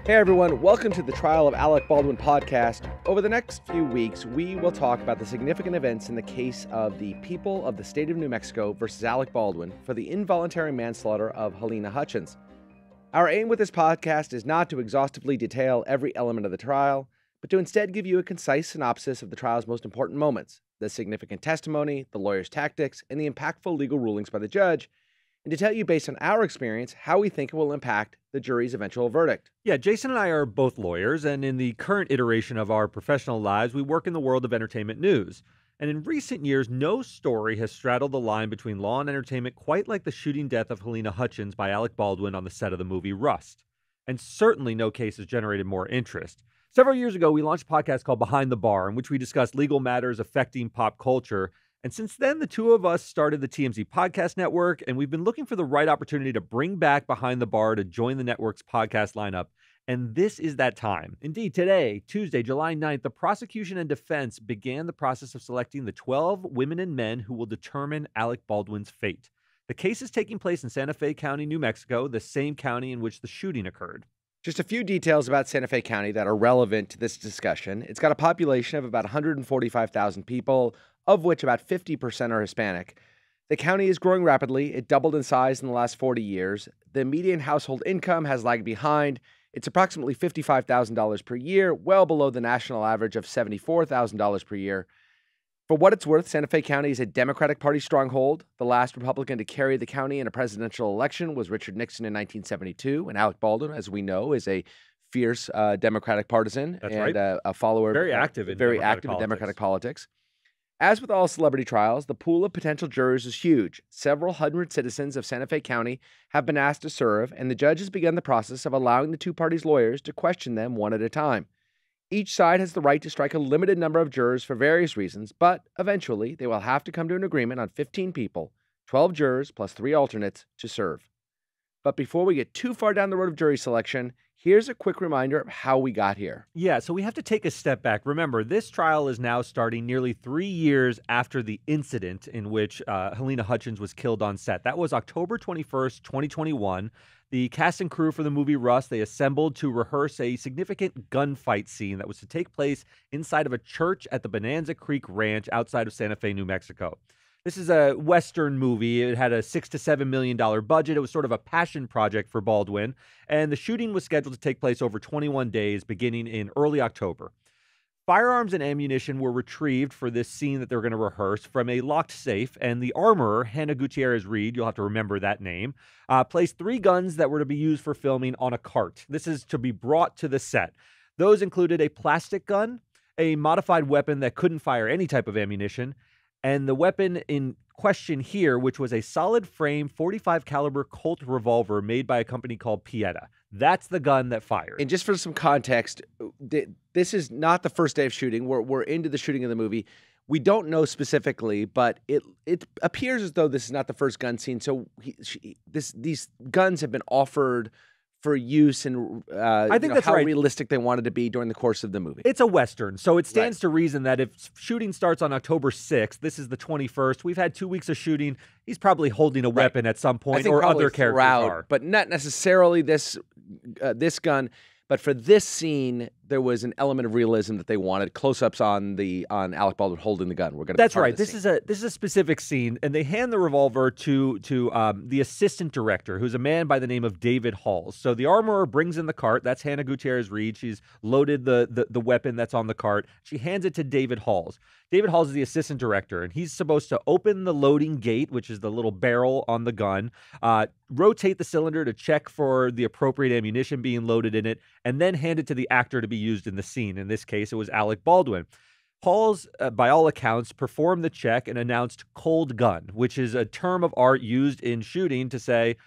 Hey everyone, welcome to the Trial of Alec Baldwin podcast. Over the next few weeks, we will talk about the significant events in the case of the people of the state of New Mexico versus Alec Baldwin for the involuntary manslaughter of Halyna Hutchins. Our aim with this podcast is not to exhaustively detail every element of the trial, but to instead give you a concise synopsis of the trial's most important moments, the significant testimony, the lawyer's tactics, and the impactful legal rulings by the judge, and to tell you based on our experience how we think it will impact the jury's eventual verdict. Yeah, Jason and I are both lawyers, and in the current iteration of our professional lives, we work in the world of entertainment news. And in recent years, no story has straddled the line between law and entertainment quite like the shooting death of Halyna Hutchins by Alec Baldwin on the set of the movie Rust. And certainly no case has generated more interest. Several years ago, we launched a podcast called Behind the Bar, in which we discussed legal matters affecting pop culture. And since then, the two of us started the TMZ Podcast Network, and we've been looking for the right opportunity to bring back Behind the Bar to join the network's podcast lineup. And this is that time. Indeed, today, Tuesday, July 9th, the prosecution and defense began the process of selecting the 12 women and men who will determine Alec Baldwin's fate. The case is taking place in Santa Fe County, New Mexico, the same county in which the shooting occurred. Just a few details about Santa Fe County that are relevant to this discussion. It's got a population of about 145,000 people, of which about 50% are Hispanic. The county is growing rapidly. It doubled in size in the last 40 years. The median household income has lagged behind. It's approximately $55,000 per year, well below the national average of $74,000 per year. For what it's worth, Santa Fe County is a Democratic Party stronghold. The last Republican to carry the county in a presidential election was Richard Nixon in 1972, and Alec Baldwin, as we know, is a fierce Democratic partisan. That's and right. A follower. Very active in Democratic politics. As with all celebrity trials, the pool of potential jurors is huge. Several hundred citizens of Santa Fe County have been asked to serve, and the judge has begun the process of allowing the two parties' lawyers to question them one at a time. Each side has the right to strike a limited number of jurors for various reasons, but eventually they will have to come to an agreement on 15 people, 12 jurors plus 3 alternates, to serve. But before we get too far down the road of jury selection, here's a quick reminder of how we got here. Yeah, so we have to take a step back. Remember, this trial is now starting nearly 3 years after the incident in which Halyna Hutchins was killed on set. That was October 21st, 2021. The cast and crew for the movie Rust, they assembled to rehearse a significant gunfight scene that was to take place inside of a church at the Bonanza Creek Ranch outside of Santa Fe, New Mexico. This is a Western movie. It had a $6 to $7 million budget. It was sort of a passion project for Baldwin, and the shooting was scheduled to take place over 21 days, beginning in early October. Firearms and ammunition were retrieved for this scene that they were going to rehearse from a locked safe, and the armorer, Hannah Gutierrez-Reed, you'll have to remember that name, placed 3 guns that were to be used for filming on a cart. This is to be brought to the set. Those included a plastic gun, a modified weapon that couldn't fire any type of ammunition, and the weapon in question here, which was a solid frame 45 caliber Colt revolver made by a company called Pieta. That's the gun that fired. And just for some context, this is not the first day of shooting. We're into the shooting of the movie. We don't know specifically, but it appears as though this is not the first gun scene. So these guns have been offered for use, and I think that's how right. realistic they wanted to be during the course of the movie. It's a Western, so it stands to reason that if shooting starts on October 6th, this is the 21st, we've had 2 weeks of shooting, he's probably holding a weapon at some point, or other characters are. But not necessarily this gun. But for this scene, there was an element of realism that they wanted. Close-ups on Alec Baldwin holding the gun. That's right. This is a specific scene, and they hand the revolver to the assistant director, who's a man by the name of David Halls. So the armorer brings in the cart. That's Hannah Gutierrez-Reed. She's loaded the weapon that's on the cart. She hands it to David Halls. David Halls is the assistant director, and he's supposed to open the loading gate, which is the little barrel on the gun, rotate the cylinder to check for the appropriate ammunition being loaded in it, and then hand it to the actor to be used in the scene. In this case, it was Alec Baldwin. Halls, by all accounts, performed the check and announced cold gun, which is a term of art used in shooting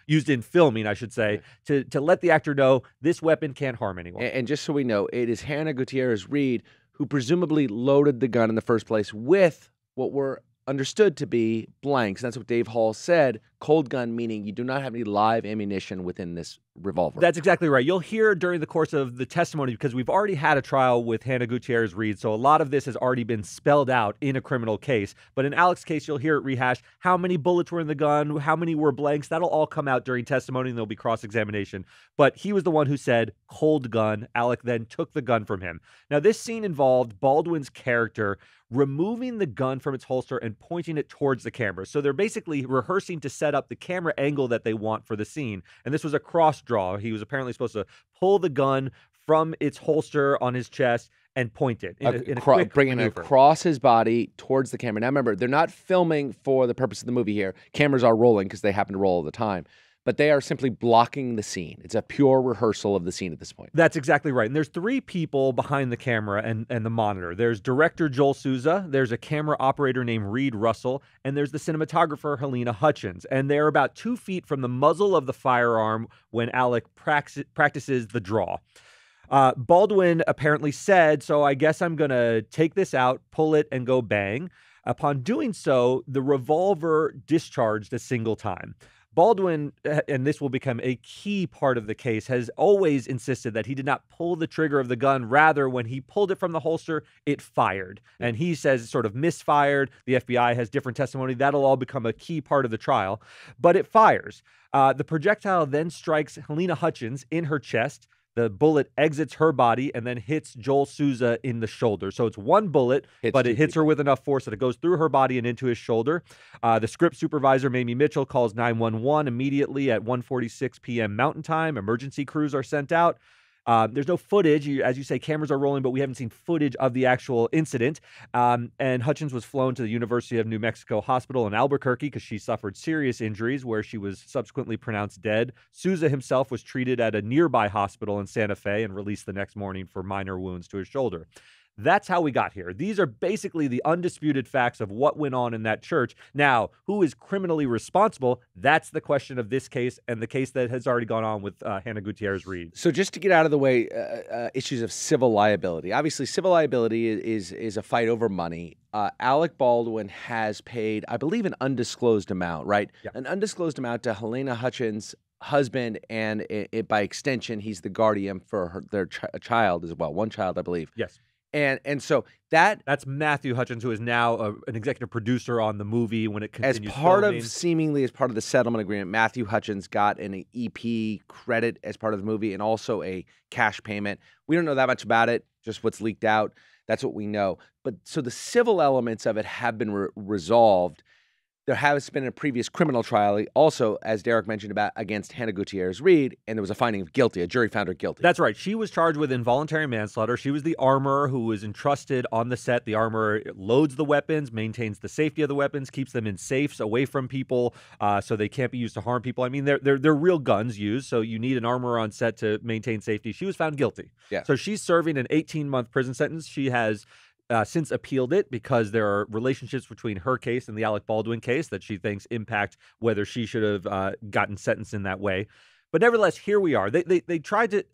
used in filming, I should say, to let the actor know this weapon can't harm anyone. And just so we know, it is Hannah Gutierrez-Reed who presumably loaded the gun in the first place with what were understood to be blanks. That's what Dave Hall said. Cold gun meaning you do not have any live ammunition within this revolver. That's exactly right. You'll hear during the course of the testimony, because we've already had a trial with Hannah Gutierrez Reed, so a lot of this has already been spelled out in a criminal case. But in Alec's case, you'll hear it rehashed. How many bullets were in the gun? How many were blanks? That'll all come out during testimony, and there'll be cross-examination. But he was the one who said, cold gun. Alec then took the gun from him. Now, this scene involved Baldwin's character removing the gun from its holster and pointing it towards the camera. So they're basically rehearsing to set up the camera angle that they want for the scene. And this was a cross draw. He was apparently supposed to pull the gun from its holster on his chest and point it in a quick bringing maneuver. it across his body towards the camera. Now, remember, they're not filming for the purpose of the movie here. Cameras are rolling because they happen to roll all the time. But they are simply blocking the scene. It's a pure rehearsal of the scene at this point. That's exactly right. And there's three people behind the camera and the monitor. There's director Joel Souza, there's a camera operator named Reed Russell, and there's the cinematographer Halyna Hutchins. And they're about 2 feet from the muzzle of the firearm when Alec practices the draw. Baldwin apparently said, so I guess I'm going to take this out, pull it, and go bang. Upon doing so, the revolver discharged a single time. Baldwin, and this will become a key part of the case, has always insisted that he did not pull the trigger of the gun. Rather, when he pulled it from the holster, it fired. And he says it sort of misfired. The FBI has different testimony. That'll all become a key part of the trial. But it fires. The projectile then strikes Halyna Hutchins in her chest. The bullet exits her body and then hits Joel Souza in the shoulder. So it's one bullet, but it hits her with enough force that it goes through her body and into his shoulder. The script supervisor, Mamie Mitchell, calls 911 immediately at 1:46 p.m. Mountain Time. Emergency crews are sent out. There's no footage. As you say, cameras are rolling, but we haven't seen footage of the actual incident. And Hutchins was flown to the University of New Mexico Hospital in Albuquerque because she suffered serious injuries where she was subsequently pronounced dead. Souza himself was treated at a nearby hospital in Santa Fe and released the next morning for minor wounds to his shoulder. That's how we got here. These are basically the undisputed facts of what went on in that church. Now, who is criminally responsible? That's the question of this case and the case that has already gone on with Hannah Gutierrez Reed. So just to get out of the way, issues of civil liability. Obviously, civil liability is a fight over money. Alec Baldwin has paid, I believe, an undisclosed amount, right? Yeah. An undisclosed amount to Halyna Hutchins' husband, and by extension, he's the guardian for their child as well. One child, I believe. Yes. And so that's Matthew Hutchins, who is now an executive producer on the movie when it continues as part filming. seemingly as part of the settlement agreement. Matthew Hutchins got an EP credit as part of the movie and also a cash payment. We don't know that much about it, just what's leaked out. That's what we know. But so the civil elements of it have been resolved. There has been a previous criminal trial, also, as Derek mentioned, about against Hannah Gutierrez Reed, and there was a finding of guilty. A jury found her guilty. That's right. She was charged with involuntary manslaughter. She was the armorer who was entrusted on the set. The armorer loads the weapons, maintains the safety of the weapons, keeps them in safes away from people, so they can't be used to harm people. I mean, they're real guns used, so you need an armorer on set to maintain safety. She was found guilty. Yeah. So she's serving an 18-month prison sentence. She has since appealed it because there are relationships between her case and the Alec Baldwin case that she thinks impact whether she should have gotten sentenced in that way. But nevertheless, here we are. They tried to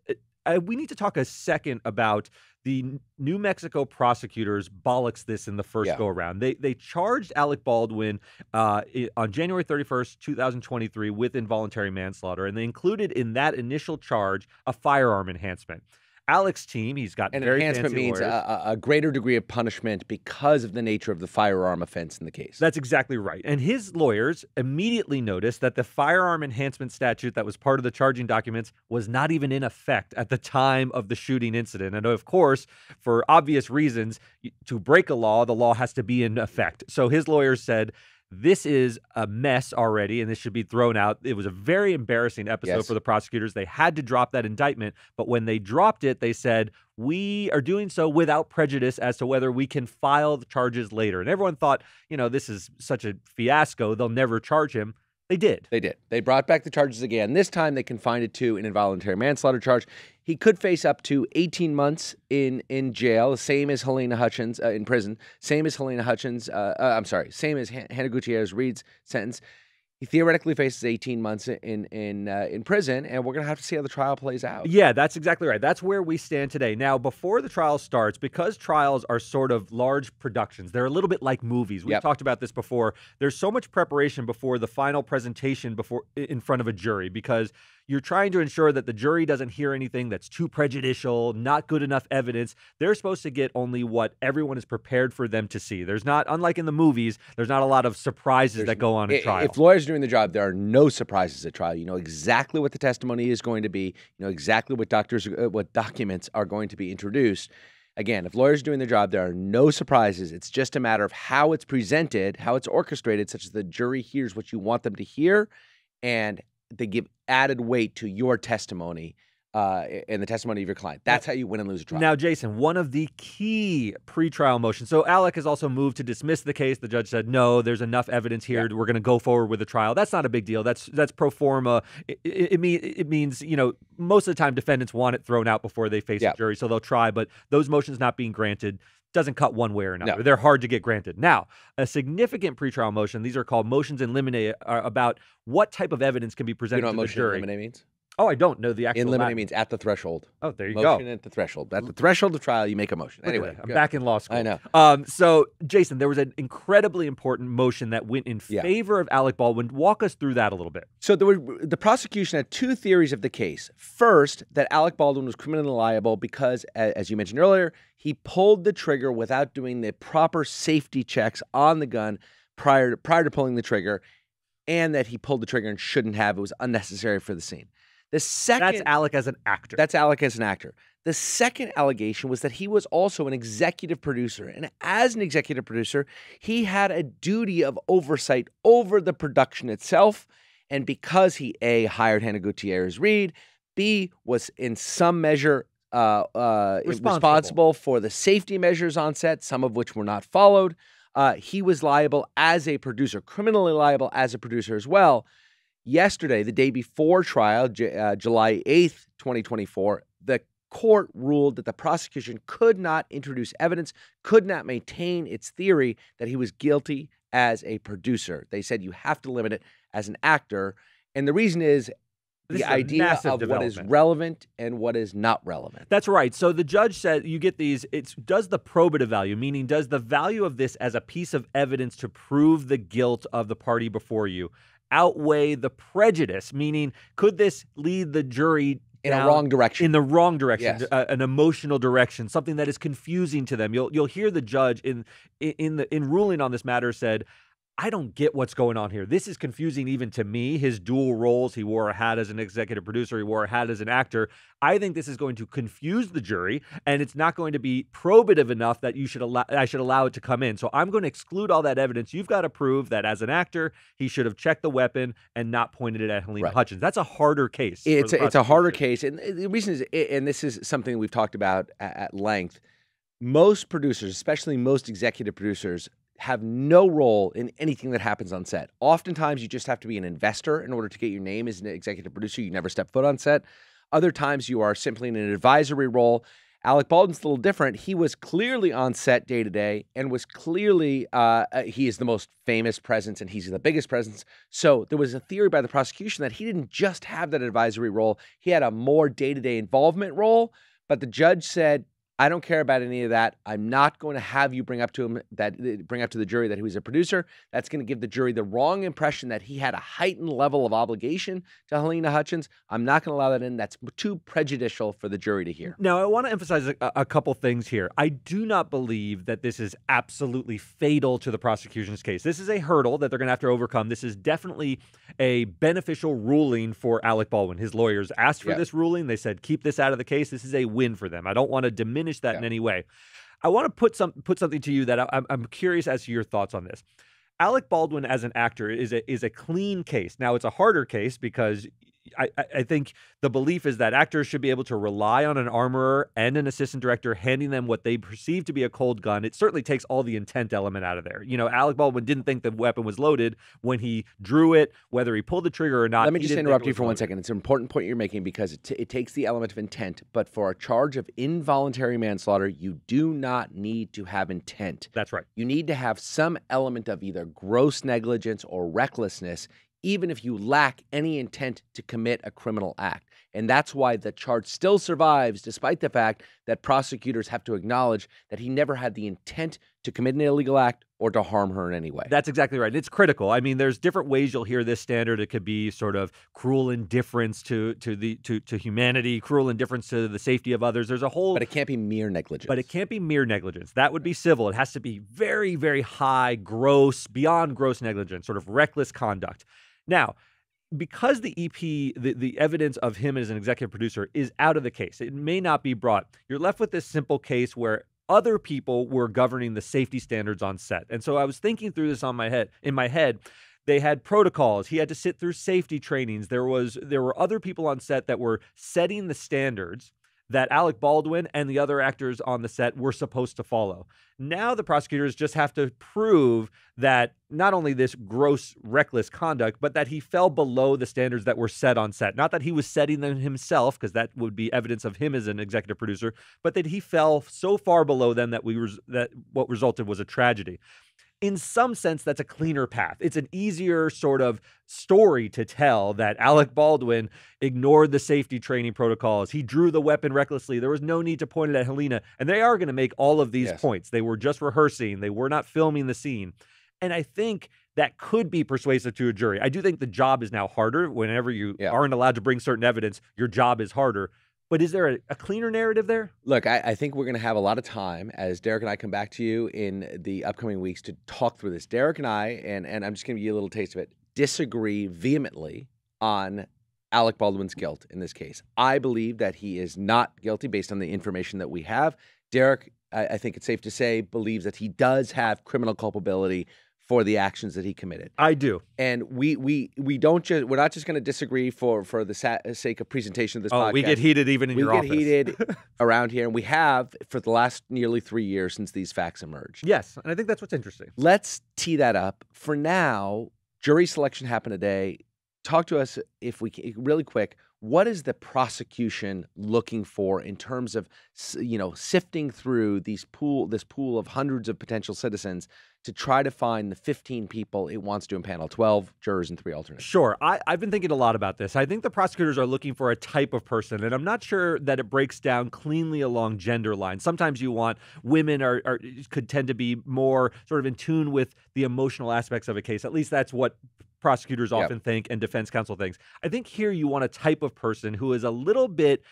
we need to talk a second about the New Mexico prosecutors bollocks this in the first go-around. They charged Alec Baldwin on January 31st, 2023 with involuntary manslaughter, and they included in that initial charge a firearm enhancement. Alec's team, he's got very enhancement fancy means lawyers. a greater degree of punishment because of the nature of the firearm offense in the case. That's exactly right. And his lawyers immediately noticed that the firearm enhancement statute that was part of the charging documents was not even in effect at the time of the shooting incident. And of course, for obvious reasons, to break a law, the law has to be in effect. So his lawyers said, this is a mess already, and this should be thrown out. It was a very embarrassing episode for the prosecutors. They had to drop that indictment, but when they dropped it, they said, we are doing so without prejudice as to whether we can file the charges later. And everyone thought, this is such a fiasco, they'll never charge him. They did. They did. They brought back the charges again. This time they confined it to an involuntary manslaughter charge. He could face up to 18 months in jail, same as Halyna Hutchins in prison, same as Halyna Hutchins. Same as Hannah Gutierrez Reed's sentence. He theoretically faces 18 months in prison, and we're going to have to see how the trial plays out. Yeah, that's exactly right. That's where we stand today. Now, before the trial starts, because trials are sort of large productions, they're a little bit like movies. We've talked about this before. There's so much preparation before the final presentation in front of a jury, because you're trying to ensure that the jury doesn't hear anything that's too prejudicial, not good enough evidence. They're supposed to get only what everyone is prepared for them to see. There's not, unlike in the movies, there's not a lot of surprises that go on in trial. If lawyers are doing the job, there are no surprises at trial. You know exactly what the testimony is going to be. You know exactly what documents are going to be introduced. Again, if lawyers are doing their job, there are no surprises. It's just a matter of how it's presented, how it's orchestrated, such that the jury hears what you want them to hear, and they give added weight to your testimony and the testimony of your client. That's how you win and lose a trial. Now, Jason, one of the key pretrial motions. So Alec has also moved to dismiss the case. The judge said, no, there's enough evidence here. We're going to go forward with the trial. That's not a big deal. That's pro forma. It means, you know, most of the time defendants want it thrown out before they face a jury, so they'll try. But those motions not being granted doesn't cut one way or another. They're hard to get granted. Now, a significant pretrial motion, these are called motions in limine, are about what type of evidence can be presented to the jury. You know what motion in limine means? Oh, I don't know the actual In limine means at the threshold. Oh, there you go. Motion at the threshold. At the threshold of trial, you make a motion. Anyway, I'm back in law school. I know. So, Jason, there was an incredibly important motion that went in favor of Alec Baldwin. Walk us through that a little bit. So the prosecution had two theories of the case. First, that Alec Baldwin was criminally liable because, as you mentioned earlier, he pulled the trigger without doing the proper safety checks on the gun prior to pulling the trigger, and that he pulled the trigger and shouldn't have. It was unnecessary for the scene. The second, that's Alec as an actor. That's Alec as an actor. The second allegation was that he was also an executive producer. And as an executive producer, he had a duty of oversight over the production itself. And because he, A, hired Hannah Gutierrez-Reed, B, was in some measure responsible for the safety measures on set, some of which were not followed, he was liable as a producer, criminally liable as a producer as well. Yesterday, the day before trial, July 8th, 2024, the court ruled that the prosecution could not introduce evidence, could not maintain its theory that he was guilty as a producer. They said you have to limit it as an actor. And the reason is the idea of what is relevant and what is not relevant. That's right. So the judge said you get these, does the probative value, meaning does the value of this as a piece of evidence to prove the guilt of the party before you outweigh the prejudice, meaning could this lead the jury in a wrong direction? In the wrong direction, an emotional direction, something that is confusing to them. You'll hear the judge in ruling on this matter said, I don't get what's going on here. This is confusing even to me. His dual roles, he wore a hat as an executive producer, he wore a hat as an actor. I think this is going to confuse the jury, and it's not going to be probative enough that I should allow it to come in. So I'm going to exclude all that evidence. You've got to prove that as an actor, he should have checked the weapon and not pointed it at Halyna Hutchins. That's a harder case. It's a harder case. And the reason is, and this is something we've talked about at length, most producers, especially most executive producers, have no role in anything that happens on set. Oftentimes, you just have to be an investor in order to get your name as an executive producer. You never step foot on set. Other times, you are simply in an advisory role. Alec Baldwin's a little different. He was clearly on set day to day and was clearly, he is the most famous presence and he's the biggest presence. So there was a theory by the prosecution that he didn't just have that advisory role. He had a more day-to-day involvement role, but the judge said, I don't care about any of that. I'm not going to have you bring up to the jury that he was a producer. That's going to give the jury the wrong impression that he had a heightened level of obligation to Halyna Hutchins. I'm not going to allow that in. That's too prejudicial for the jury to hear. Now, I want to emphasize a couple things here. I do not believe that this is absolutely fatal to the prosecution's case. This is a hurdle that they're going to have to overcome. This is definitely a beneficial ruling for Alec Baldwin. His lawyers asked for this ruling. They said, keep this out of the case. This is a win for them. I don't want to diminish that in any way. I want to put something to you that I'm curious as to your thoughts on this. Alec Baldwin as an actor is a clean case. Now, it's a harder case because I think the belief is that actors should be able to rely on an armorer and an assistant director handing them what they perceive to be a cold gun. It certainly takes all the intent element out of there. You know, Alec Baldwin didn't think the weapon was loaded when he drew it, whether he pulled the trigger or not. Let me just interrupt you for 1 second. It's an important point you're making because it takes the element of intent. But for a charge of involuntary manslaughter, you do not need to have intent. That's right. You need to have some element of either gross negligence or recklessness even if you lack any intent to commit a criminal act. And that's why the charge still survives, despite the fact that prosecutors have to acknowledge that he never had the intent to commit an illegal act or to harm her in any way. That's exactly right. It's critical. I mean, there's different ways you'll hear this standard. It could be sort of cruel indifference to humanity, cruel indifference to the safety of others. There's a whole... But it can't be mere negligence. But it can't be mere negligence. That would be civil. It has to be very, very high, gross, beyond gross negligence, sort of reckless conduct. Now, because the EP, the evidence of him as an executive producer is out of the case, it may not be brought. You're left with this simple case where other people were governing the safety standards on set. And so I was thinking through this in my head. They had protocols. He had to sit through safety trainings. There were other people on set that were setting the standards that Alec Baldwin and the other actors on the set were supposed to follow. Now the prosecutors just have to prove that not only this gross, reckless conduct, but that he fell below the standards that were set on set. Not that he was setting them himself, because that would be evidence of him as an executive producer, but that he fell so far below them that what resulted was a tragedy. In some sense, that's a cleaner path. It's an easier sort of story to tell that Alec Baldwin ignored the safety training protocols. He drew the weapon recklessly. There was no need to point it at Halyna. And they are going to make all of these points. They were just rehearsing. They were not filming the scene. And I think that could be persuasive to a jury. I do think the job is now harder. Whenever you aren't allowed to bring certain evidence, your job is harder. But is there a cleaner narrative there? Look, I think we're going to have a lot of time as Derek and I come back to you in the upcoming weeks to talk through this. Derek and I, and I'm just going to give you a little taste of it, disagree vehemently on Alec Baldwin's guilt in this case. I believe that he is not guilty based on the information that we have. Derek, I think it's safe to say, believes that he does have criminal culpability for the actions that he committed. I do. And we're not just going to disagree for the sake of presentation of this podcast. We get heated even in your office. We get heated around here, and we have for the last nearly 3 years since these facts emerged. Yes, and I think that's what's interesting. Let's tee that up. For now, jury selection happened today. Talk to us, if we can, really quick. What is the prosecution looking for in terms of, sifting through this pool of hundreds of potential citizens to try to find the 15 people it wants to impanel, 12 jurors and 3 alternates? Sure. I've been thinking a lot about this. I think the prosecutors are looking for a type of person, and I'm not sure that it breaks down cleanly along gender lines. Sometimes you want women could tend to be more sort of in tune with the emotional aspects of a case. At least that's what prosecutors often think and defense counsel thinks. I think here you want a type of person who is a little bit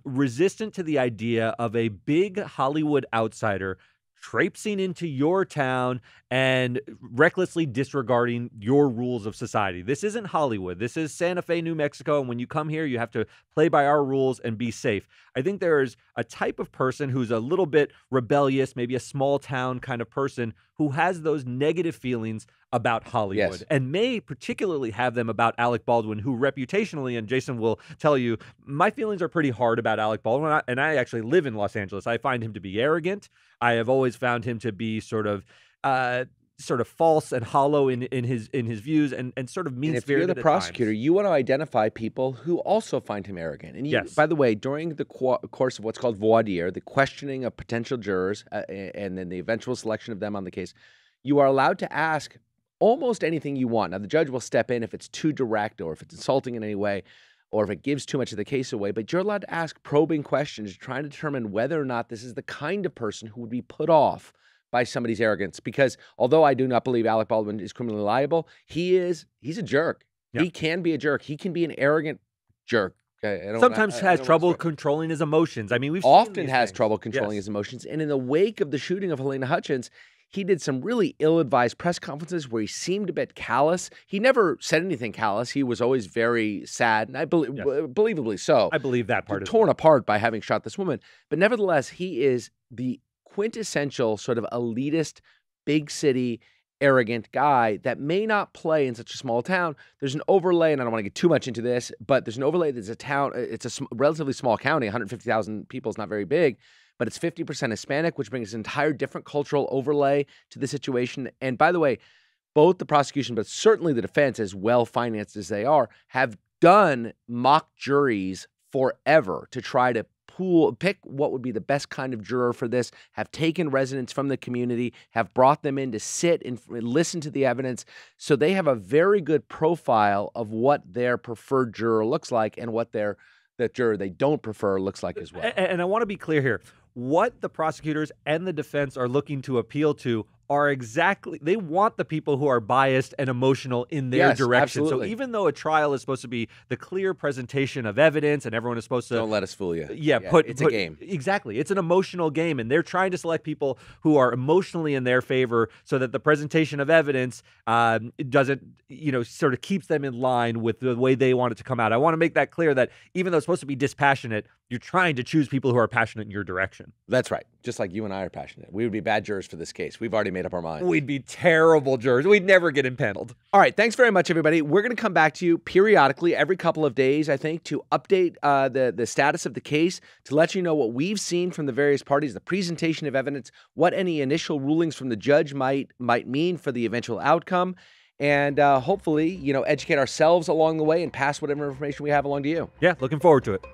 resistant to the idea of a big Hollywood outsider traipsing into your town and recklessly disregarding your rules of society. This isn't Hollywood. This is Santa Fe, New Mexico. And when you come here, you have to play by our rules and be safe. I think there's a type of person who's a little bit rebellious, maybe a small town kind of person who has those negative feelings about Hollywood and may particularly have them about Alec Baldwin, who reputationally, and Jason will tell you, my feelings are pretty hard about Alec Baldwin. And I actually live in Los Angeles. I find him to be arrogant. I have always found him to be sort of false and hollow in his views and sort of mean-spirited. And if you're the prosecutor, you want to identify people who also find him arrogant. And by the way, during the course of what's called voir dire, the questioning of potential jurors and then the eventual selection of them on the case, you are allowed to ask almost anything you want. Now, the judge will step in if it's too direct or if it's insulting in any way or if it gives too much of the case away, but you're allowed to ask probing questions trying to determine whether or not this is the kind of person who would be put off by somebody's arrogance. Because although I do not believe Alec Baldwin is criminally liable, he's a jerk. Yep. He can be a jerk. He can be an arrogant jerk. Sometimes has trouble controlling his emotions. I mean, we've often has trouble controlling his emotions. And in the wake of the shooting of Halyna Hutchins, he did some really ill-advised press conferences where he seemed a bit callous. He never said anything callous. He was always very sad, and believably so. I believe that part is torn apart by having shot this woman. But nevertheless, he is the quintessential sort of elitist, big city, arrogant guy that may not play in such a small town. There's an overlay, and I don't want to get too much into this, but there's an overlay. There's a town. It's a relatively small county. 150,000 people is not very big. But it's 50% Hispanic, which brings an entire different cultural overlay to the situation. And by the way, both the prosecution, but certainly the defense, as well-financed as they are, have done mock juries forever to try to pick what would be the best kind of juror for this, have taken residents from the community, have brought them in to sit and listen to the evidence. So they have a very good profile of what their preferred juror looks like and what the juror they don't prefer looks like as well. And I want to be clear here. What the prosecutors and the defense are looking to appeal to are exactly, they want the people who are biased and emotional in their direction. Absolutely. So even though a trial is supposed to be the clear presentation of evidence and everyone is supposed to... Don't let us fool you. It's a game. Exactly. It's an emotional game, and they're trying to select people who are emotionally in their favor so that the presentation of evidence doesn't, sort of keeps them in line with the way they want it to come out. I want to make that clear that even though it's supposed to be dispassionate, you're trying to choose people who are passionate in your direction. That's right. Just like you and I are passionate. We would be bad jurors for this case. We've already made up our minds. We'd be terrible jurors. We'd never get impaneled. All right. Thanks very much, everybody. We're going to come back to you periodically every couple of days, I think, to update the status of the case, to let you know what we've seen from the various parties, the presentation of evidence, what any initial rulings from the judge might mean for the eventual outcome, and hopefully, educate ourselves along the way and pass whatever information we have along to you. Yeah, looking forward to it.